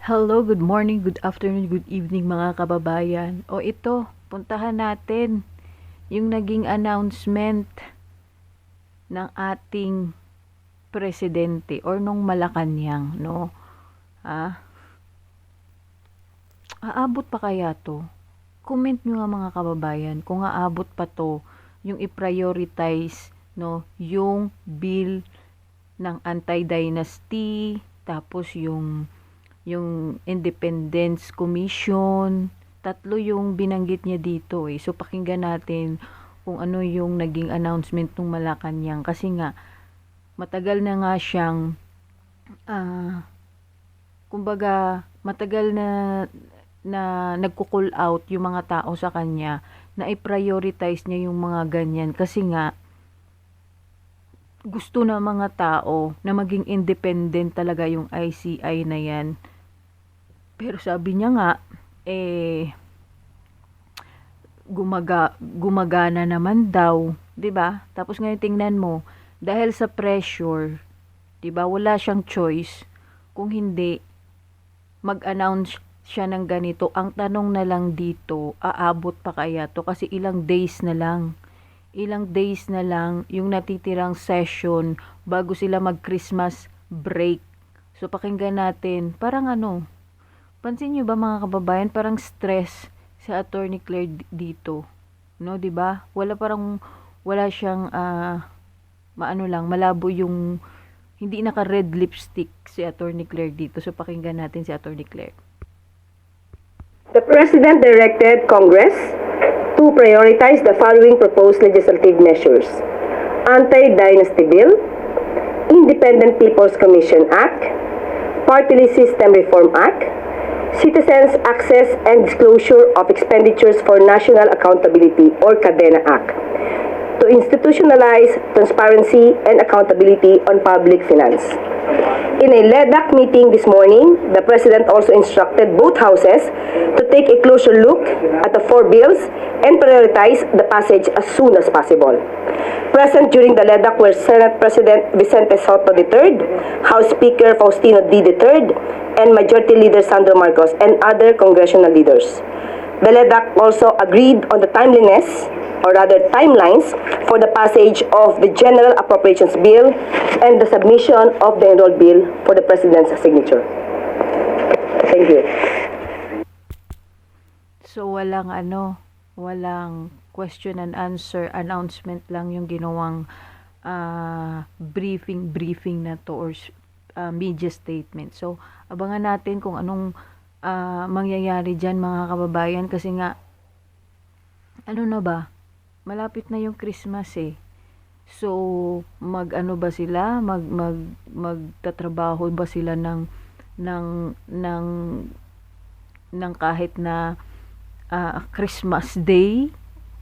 Hello, good morning, good afternoon, good evening mga kababayan. O ito, puntahan natin yung naging announcement ng ating presidente or nung Malacanang, no? Ha? Aabot pa kaya to? Comment nyo nga mga kababayan kung aabot pa to yung i-prioritize, no, yung bill ng anti-dynasty, tapos yung Independence Commission. Tatlo yung binanggit niya dito eh. So pakinggan natin kung ano yung naging announcement ng Malacanang kasi nga matagal na nga siyang kumbaga matagal na nagko-call out yung mga tao sa kanya na i-prioritize niya yung mga ganyan kasi nga gusto ng mga tao na maging independent talaga yung ICI na yan. Pero sabi niya nga, gumagana naman daw, 'di ba? Tapos ngayon tingnan mo, dahil sa pressure, 'di ba? Wala siyang choice kung hindi mag-announce siya ng ganito. Ang tanong na lang dito, aabot pa kaya to kasi ilang days na lang. Ilang days na lang yung natitirang session bago sila mag-Christmas break. So pakinggan natin, parang pansin niyo ba mga kababayan, parang stress si Attorney Claire dito. No, 'di ba? Wala siyang malabo yung hindi naka-red lipstick si Attorney Claire dito. So pakinggan natin si Attorney Claire. The President directed Congress to prioritize the following proposed legislative measures: Anti-Dynasty Bill, Independent People's Commission Act, Party List System Reform Act, Citizens Access and Disclosure of Expenditures for National Accountability or CADENA Act, to institutionalize transparency and accountability on public finance. In a LEDAC meeting this morning, the President also instructed both houses to take a closer look at the four bills and prioritize the passage as soon as possible. Present during the LEDAC were Senate President Vicente Soto III, House Speaker Faustino D. III, and Majority Leader Sandro Marcos and other congressional leaders. The LEDAC also agreed on the timeliness, or rather timelines, for the passage of the General Appropriations Bill and the submission of the enrolled bill for the President's signature. Thank you. So walang question and answer, announcement lang yung ginawang briefing na to or media statement. So abangan natin kung anong mangyayari dyan mga kababayan kasi nga na ba, malapit na yung Christmas eh. So ba sila, magtatrabaho ba sila ng kahit na Christmas Day,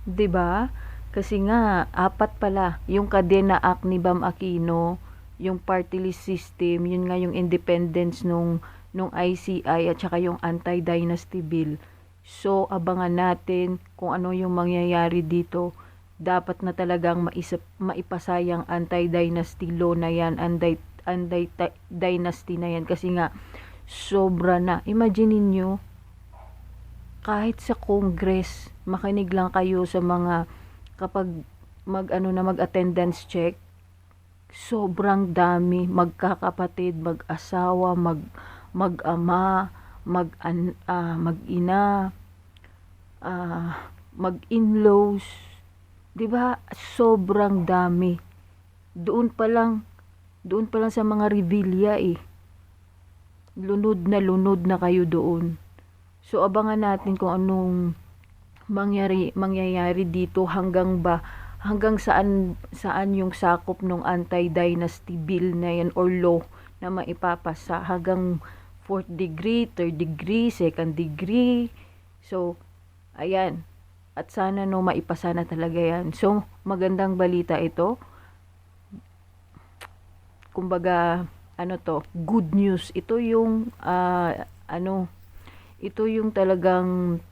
'di ba? Kasi nga apat pala yung CADENA Act ni Bam Aquino, yung party list system, yun nga yung independence nung ICI at saka yung anti-dynasty bill. So abangan natin kung ano yung mangyayari dito. Dapat na talagang maipasayang anti-dynasty law na yan, anti-dynasty na yan kasi nga sobra na. Imagine niyo kahit sa Congress, makinig lang kayo sa mga kapag mag-attendance check, sobrang dami, magkakapatid, mag-asawa, mag-ama, mag-ina, mag-in-laws, 'di ba? Sobrang dami. Doon pa lang sa mga revilla eh. Lunod na kayo doon. So abangan natin kung anong mangyayari dito hanggang saan yung sakop ng anti-dynasty bill na yan or law na maipapasa hanggang 4th degree, 3rd degree, 2nd degree. So ayan, at sana maipasa na talaga yan. So magandang balita ito. Kumbaga good news. Ito yung ito yung talagang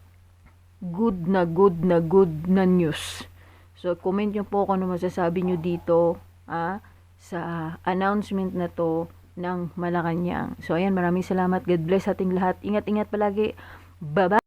good na news. So comment nyo po kung ano masasabi nyo dito sa announcement na to ng Malacanang. So ayan, maraming salamat. God bless ating lahat. Ingat-ingat palagi. Bye-bye.